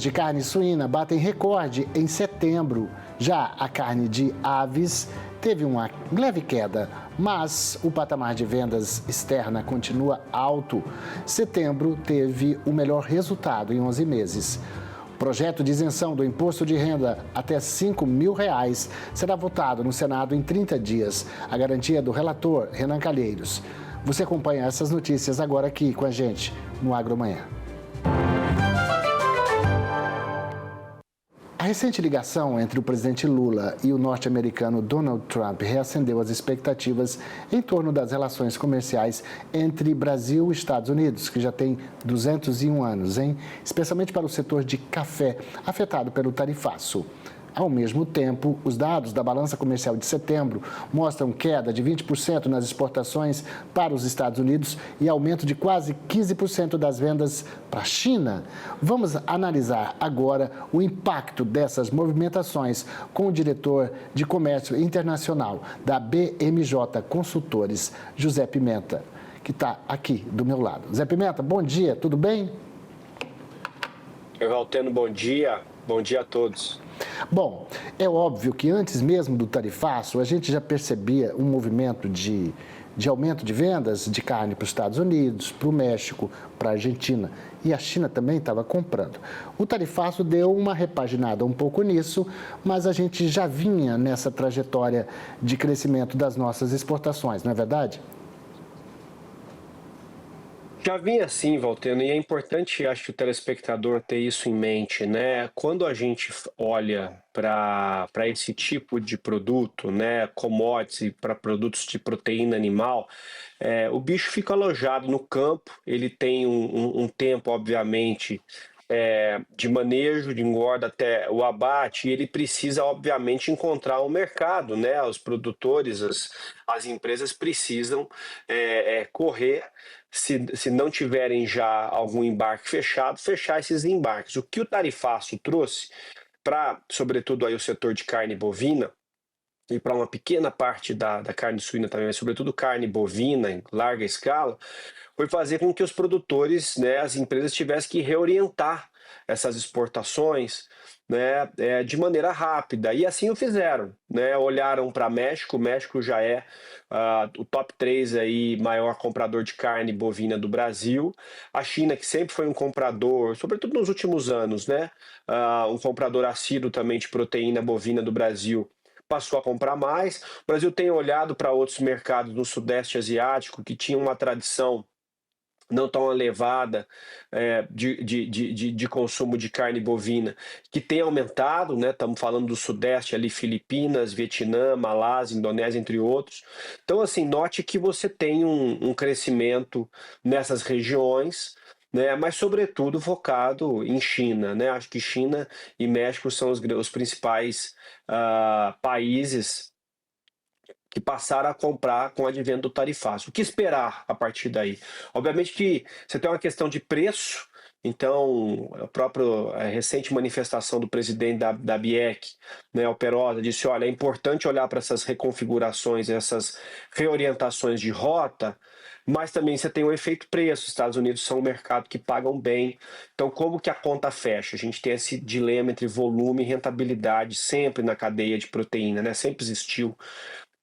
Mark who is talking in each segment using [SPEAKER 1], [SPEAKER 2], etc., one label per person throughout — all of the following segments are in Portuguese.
[SPEAKER 1] exportações de carne suína batem recorde em setembro. Já a carne de aves teve uma leve queda, mas o patamar de vendas externa continua alto. Setembro teve o melhor resultado em 11 meses. O projeto de isenção do imposto de renda até R$ 5.000 será votado no Senado em 30 dias. A garantia do relator, Renan Calheiros. Você acompanha essas notícias agora aqui com a gente no Agromanhã. A recente ligação entre o presidente Lula e o norte-americano Donald Trump reacendeu as expectativas em torno das relações comerciais entre Brasil e Estados Unidos, que já tem 201 anos, hein? Especialmente para o setor de café, afetado pelo tarifaço. Ao mesmo tempo, os dados da balança comercial de setembro mostram queda de 20% nas exportações para os Estados Unidos e aumento de quase 15% das vendas para a China. Vamos analisar agora o impacto dessas movimentações com o diretor de Comércio Internacional da BMJ Consultores, José Pimenta, que está aqui do meu lado. José Pimenta, bom dia, tudo bem?
[SPEAKER 2] Valteno, bom dia. Bom dia a todos.
[SPEAKER 1] Bom, é óbvio que antes mesmo do tarifaço, a gente já percebia um movimento de aumento de vendas de carne para os Estados Unidos, para o México, para a Argentina. E a China também estava comprando. O tarifaço deu uma repaginada um pouco nisso, mas a gente já vinha nessa trajetória de crescimento das nossas exportações, não é verdade?
[SPEAKER 2] Já vinha assim, Valteno, e é importante, acho que o telespectador ter isso em mente, né? Quando a gente olha para esse tipo de produto, né, commodities, para produtos de proteína animal, o bicho fica alojado no campo, ele tem um tempo, obviamente, de manejo, de engorda até o abate, e ele precisa, obviamente, encontrar um mercado, né? Os produtores, as empresas precisam correr, se não tiverem já algum embarque fechado, fechar esses embarques. O que o tarifaço trouxe para, sobretudo, aí o setor de carne bovina, e para uma pequena parte da carne suína também, mas sobretudo carne bovina em larga escala, foi fazer com que os produtores, né, as empresas tivessem que reorientar essas exportações, né, de maneira rápida. E assim o fizeram, né? Olharam para México. O México já é o top 3 aí, maior comprador de carne bovina do Brasil. A China, que sempre foi um comprador, sobretudo nos últimos anos, né, um comprador assíduo também de proteína bovina do Brasil, passou a comprar mais. O Brasil tem olhado para outros mercados no Sudeste Asiático que tinham uma tradição não tão elevada de consumo de carne bovina, que tem aumentado, né? Estamos falando do Sudeste ali, Filipinas, Vietnã, Malásia, Indonésia, entre outros. Então, assim, note que você tem um crescimento nessas regiões, né? Mas sobretudo focado em China, né? Acho que China e México são os principais países que passaram a comprar com o advento do tarifaço. O que esperar a partir daí? Obviamente que você tem uma questão de preço, então a própria recente manifestação do presidente da BIEC, né, o Perosa, disse, olha, é importante olhar para essas reconfigurações, essas reorientações de rota, mas também você tem o efeito preço. Os Estados Unidos são um mercado que pagam bem, então como que a conta fecha? A gente tem esse dilema entre volume e rentabilidade sempre na cadeia de proteína, né? Sempre existiu.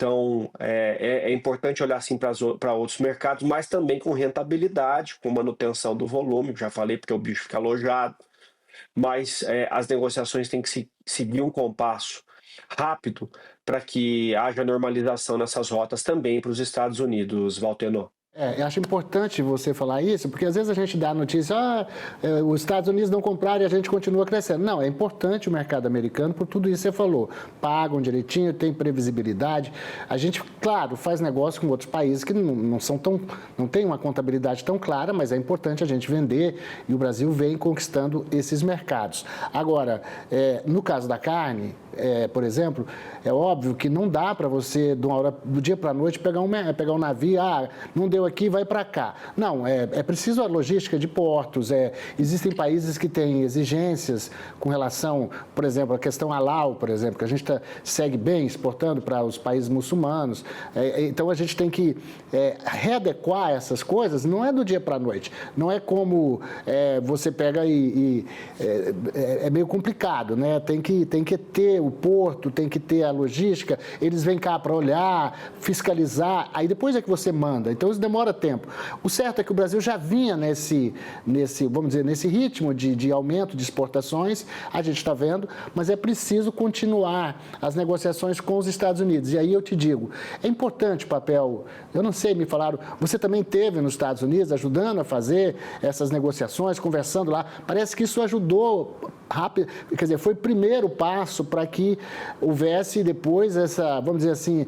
[SPEAKER 2] Então, é importante olhar assim para outros mercados, mas também com rentabilidade, com manutenção do volume, já falei, porque o bicho fica alojado, mas as negociações têm que seguir um compasso rápido para que haja normalização nessas rotas também para os Estados Unidos, Valtenor.
[SPEAKER 1] Eu acho importante você falar isso, porque às vezes a gente dá a notícia, os Estados Unidos não compraram e a gente continua crescendo. Não, é importante o mercado americano por tudo isso que você falou. Pagam direitinho, tem previsibilidade. A gente, claro, faz negócio com outros países que não tem uma contabilidade tão clara, mas é importante a gente vender e o Brasil vem conquistando esses mercados. Agora, no caso da carne, por exemplo, é óbvio que não dá para você, do dia para a noite, pegar um navio, não deu aqui e vai para cá. Não, é preciso a logística de portos, existem países que têm exigências com relação, por exemplo, a questão halal, por exemplo, que a gente segue bem exportando para os países muçulmanos. Então a gente tem que readequar essas coisas, não é do dia para a noite, não é como você pega é meio complicado, né? Tem que ter o porto, tem que ter a logística, eles vêm cá para olhar, fiscalizar, aí depois é que você manda. Então isso demora tempo. O certo é que o Brasil já vinha vamos dizer, nesse ritmo de aumento de exportações, a gente está vendo, mas é preciso continuar as negociações com os Estados Unidos. E aí eu te digo, é importante o papel, eu não sei, me falaram, você também esteve nos Estados Unidos ajudando a fazer essas negociações, conversando lá, parece que isso ajudou rápido, quer dizer, foi o primeiro passo para que houvesse depois vamos dizer assim,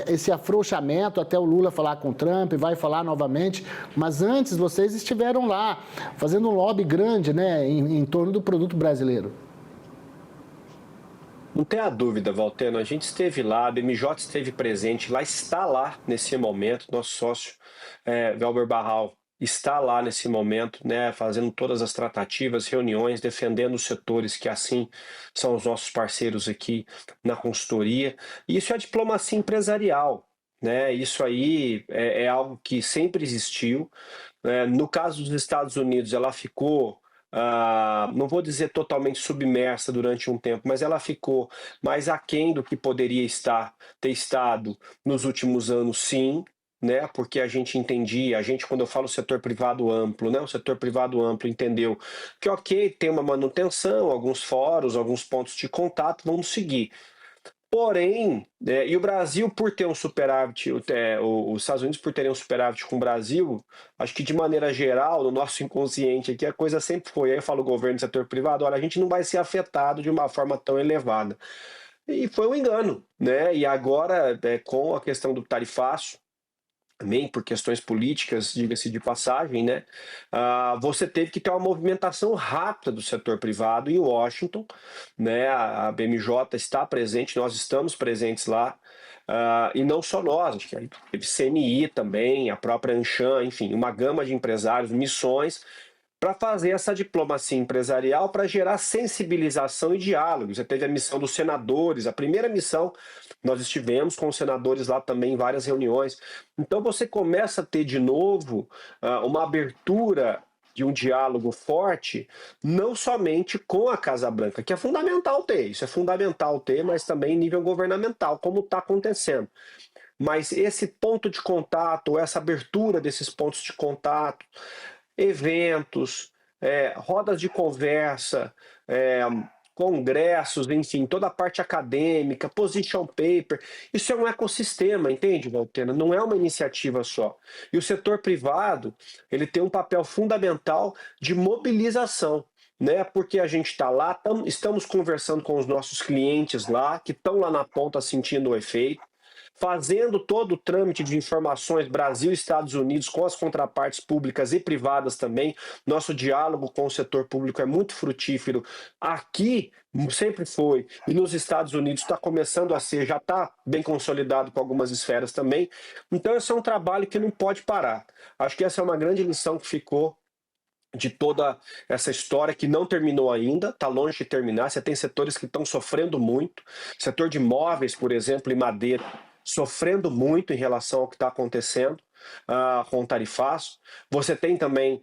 [SPEAKER 1] esse afrouxamento até o Lula falar com o Trump, vai falar novamente, mas antes vocês estiveram lá, fazendo um lobby grande, né, em torno do produto brasileiro.
[SPEAKER 2] Não tem a dúvida, Valteno, a gente esteve lá, a BMJ esteve presente, lá está lá nesse momento, nosso sócio Velber Barral está lá nesse momento, né, fazendo todas as tratativas, reuniões, defendendo os setores que assim são os nossos parceiros aqui na consultoria. E isso é diplomacia empresarial, né? Isso aí é algo que sempre existiu. No caso dos Estados Unidos, ela ficou não vou dizer totalmente submersa durante um tempo, mas ela ficou mais aquém do que poderia ter estado nos últimos anos, sim, né? Porque a gente entendia, quando eu falo setor privado amplo, né? O setor privado amplo entendeu que, ok, tem uma manutenção, alguns fóruns, alguns pontos de contato, vamos seguir. Porém, e o Brasil, por ter um superávit, os Estados Unidos, por terem um superávit com o Brasil, acho que de maneira geral, no nosso inconsciente aqui, a coisa sempre foi, aí eu falo governo e setor privado, olha, a gente não vai ser afetado de uma forma tão elevada. E foi um engano, né? E agora, com a questão do tarifácio, também por questões políticas, diga-se de passagem, né? Você teve que ter uma movimentação rápida do setor privado em Washington, né? A BMJ está presente, nós estamos presentes lá, e não só nós, acho que aí teve CNI também, a própria Anshan, enfim, uma gama de empresários, missões, para fazer essa diplomacia empresarial, para gerar sensibilização e diálogo. Você teve a missão dos senadores, a primeira missão, nós estivemos com os senadores lá também em várias reuniões. Então você começa a ter de novo uma abertura de um diálogo forte, não somente com a Casa Branca, que é fundamental ter, isso é fundamental ter, mas também em nível governamental, como está acontecendo. Mas esse ponto de contato, essa abertura desses pontos de contato, eventos, rodas de conversa, congressos, enfim, toda a parte acadêmica, position paper, isso é um ecossistema, entende, Valtena? Não é uma iniciativa só. E o setor privado, ele tem um papel fundamental de mobilização, né? Porque a gente está lá, estamos conversando com os nossos clientes lá, que estão lá na ponta sentindo o efeito, fazendo todo o trâmite de informações Brasil e Estados Unidos com as contrapartes públicas e privadas também. Nosso diálogo com o setor público é muito frutífero. Aqui sempre foi, e nos Estados Unidos está começando a ser, já está bem consolidado com algumas esferas também. Então esse é um trabalho que não pode parar. Acho que essa é uma grande lição que ficou de toda essa história que não terminou ainda, está longe de terminar. Você tem setores que estão sofrendo muito, setor de móveis, por exemplo, e madeira, sofrendo muito em relação ao que está acontecendo com o tarifaço. Você tem também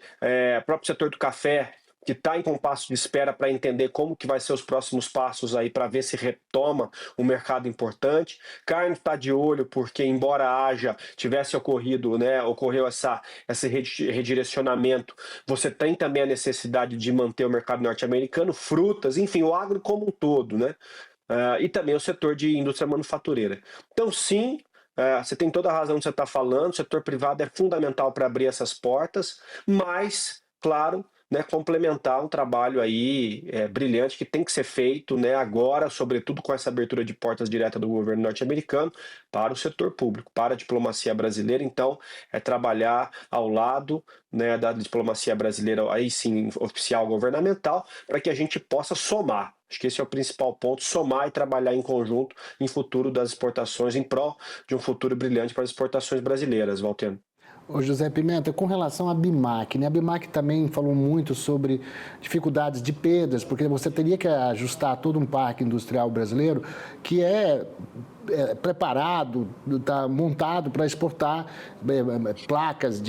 [SPEAKER 2] o próprio setor do café, que está em compasso de espera para entender como que vai ser os próximos passos aí para ver se retoma um mercado importante. Carne está de olho porque, embora tivesse ocorrido, né, ocorreu esse redirecionamento, você tem também a necessidade de manter o mercado norte-americano, frutas, enfim, o agro como um todo, né? E também o setor de indústria manufatureira. Então, sim, você tem toda a razão que você está falando, o setor privado é fundamental para abrir essas portas, mas, claro, né, complementar um trabalho aí brilhante que tem que ser feito, né, agora, sobretudo com essa abertura de portas direta do governo norte-americano para o setor público, para a diplomacia brasileira. Então, é trabalhar ao lado, né, da diplomacia brasileira, aí sim, oficial governamental, para que a gente possa somar. Acho que esse é o principal ponto, somar e trabalhar em conjunto em futuro das exportações, em prol de um futuro brilhante para as exportações brasileiras, Valteno.
[SPEAKER 1] Ô José Pimenta, com relação à BIMAC, né? A BIMAC também falou muito sobre dificuldades de perdas, porque você teria que ajustar todo um parque industrial brasileiro que é preparado, está montado para exportar placas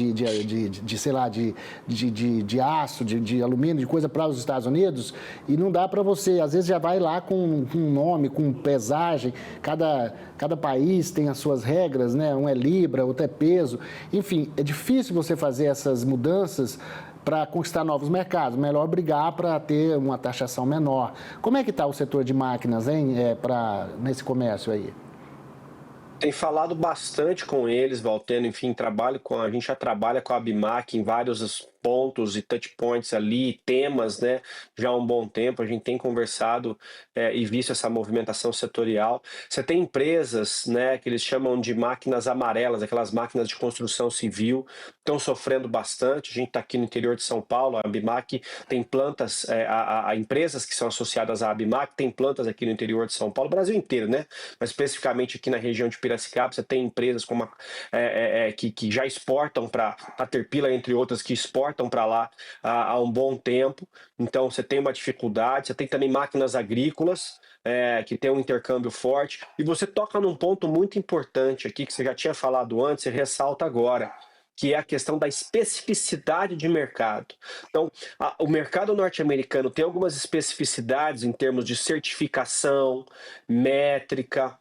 [SPEAKER 1] sei lá, de aço, de alumínio, de coisa para os Estados Unidos, e não dá para você, às vezes já vai lá com um nome, com pesagem, cada país tem as suas regras, né? Um é libra, outro é peso, enfim, é difícil você fazer essas mudanças para conquistar novos mercados. Melhor brigar para ter uma taxação menor. Como é que está o setor de máquinas, hein, nesse comércio aí?
[SPEAKER 2] Tem falado bastante com eles, Valteno, enfim, a gente já trabalha com a Abimac em vários pontos e touch points ali, temas, né? Já há um bom tempo, a gente tem conversado e visto essa movimentação setorial. Você tem empresas, né, que eles chamam de máquinas amarelas, aquelas máquinas de construção civil, estão sofrendo bastante. A gente está aqui no interior de São Paulo, a Abimac tem plantas, a empresas que são associadas à Abimac tem plantas aqui no interior de São Paulo, Brasil inteiro, né? Mas especificamente aqui na região de Piracicaba, você tem empresas como que já exportam para a Caterpillar, entre outras, que exportam para lá há um bom tempo. Então você tem uma dificuldade, você tem também máquinas agrícolas, que tem um intercâmbio forte, e você toca num ponto muito importante aqui, que você já tinha falado antes e ressalta agora, que é a questão da especificidade de mercado. Então, o mercado norte-americano tem algumas especificidades em termos de certificação, métrica,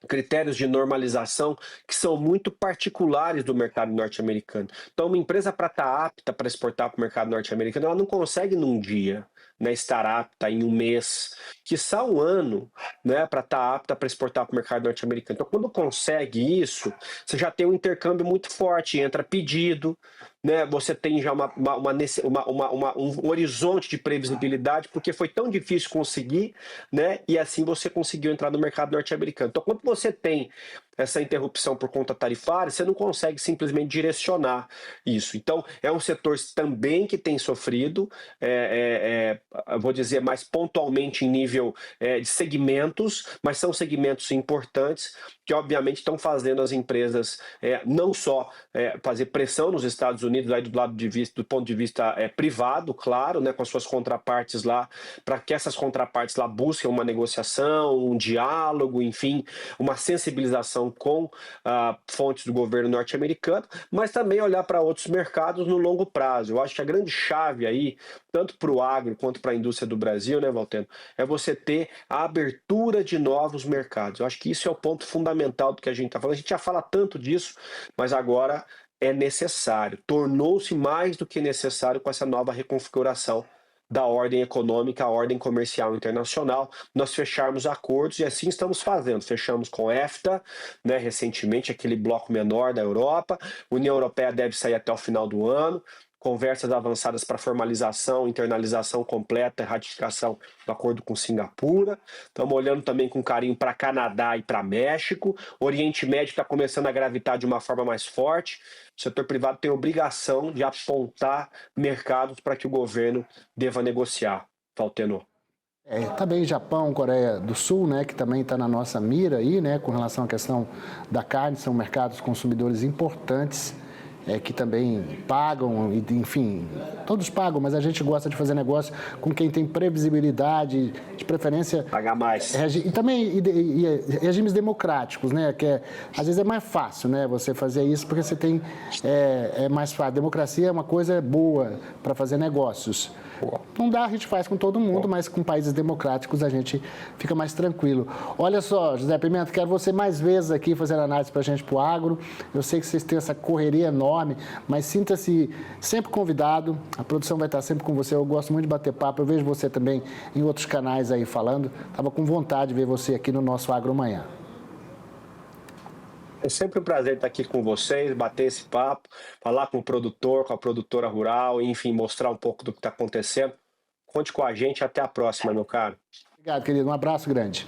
[SPEAKER 2] critérios de normalização que são muito particulares do mercado norte-americano. Então, uma empresa para estar apta para exportar para o mercado norte-americano, ela não consegue num dia, né, estar apta em um mês, quiçá um ano, né, para estar apta para exportar para o mercado norte-americano. Então, quando consegue isso, você já tem um intercâmbio muito forte, entra pedido, né, você tem já um horizonte de previsibilidade, porque foi tão difícil conseguir, né, e assim você conseguiu entrar no mercado norte-americano. Então, quando você tem essa interrupção por conta tarifária, você não consegue simplesmente direcionar isso. Então, é um setor também que tem sofrido, eu vou dizer mais pontualmente em nível de segmentos, mas são segmentos importantes que, obviamente, estão fazendo as empresas não só fazer pressão nos Estados Unidos, aí do ponto de vista privado, claro, né, com as suas contrapartes lá, para que essas contrapartes lá busquem uma negociação, um diálogo, enfim, uma sensibilização com fontes do governo norte-americano, mas também olhar para outros mercados no longo prazo. Eu acho que a grande chave aí, tanto para o agro quanto para a indústria do Brasil, né, Valteno, é você ter a abertura de novos mercados. Eu acho que isso é o ponto fundamental do que a gente está falando. A gente já fala tanto disso, mas agora é necessário. Tornou-se mais do que necessário com essa nova reconfiguração da ordem econômica, a ordem comercial internacional, nós fecharmos acordos, e assim estamos fazendo. Fechamos com a EFTA, né, recentemente, aquele bloco menor da Europa. A União Europeia deve sair até o final do ano. Conversas avançadas para formalização, internalização completa, ratificação do acordo com Singapura. Estamos olhando também com carinho para Canadá e para México. O Oriente Médio está começando a gravitar de uma forma mais forte. O setor privado tem obrigação de apontar mercados para que o governo deva negociar. Valteno.
[SPEAKER 1] Também Japão, Coreia do Sul, né, que também está na nossa mira aí, né, com relação à questão da carne, são mercados consumidores importantes. Que também pagam, enfim, todos pagam, mas a gente gosta de fazer negócio com quem tem previsibilidade, de preferência...
[SPEAKER 2] Pagar mais.
[SPEAKER 1] E também regimes democráticos, né? Que às vezes é mais fácil, né, você fazer isso, porque você tem... É mais fácil. Democracia é uma coisa boa para fazer negócios. Não dá, a gente faz com todo mundo, mas com países democráticos a gente fica mais tranquilo. Olha só, José Pimenta, quero você mais vezes aqui fazendo análise para a gente, para o agro. Eu sei que vocês têm essa correria enorme, mas sinta-se sempre convidado. A produção vai estar sempre com você. Eu gosto muito de bater papo. Eu vejo você também em outros canais aí falando. Estava com vontade de ver você aqui no nosso Agro Manhã.
[SPEAKER 2] É sempre um prazer estar aqui com vocês, bater esse papo, falar com o produtor, com a produtora rural, enfim, mostrar um pouco do que está acontecendo. Conte com a gente, até a próxima, meu caro.
[SPEAKER 1] Obrigado, querido. Um abraço grande.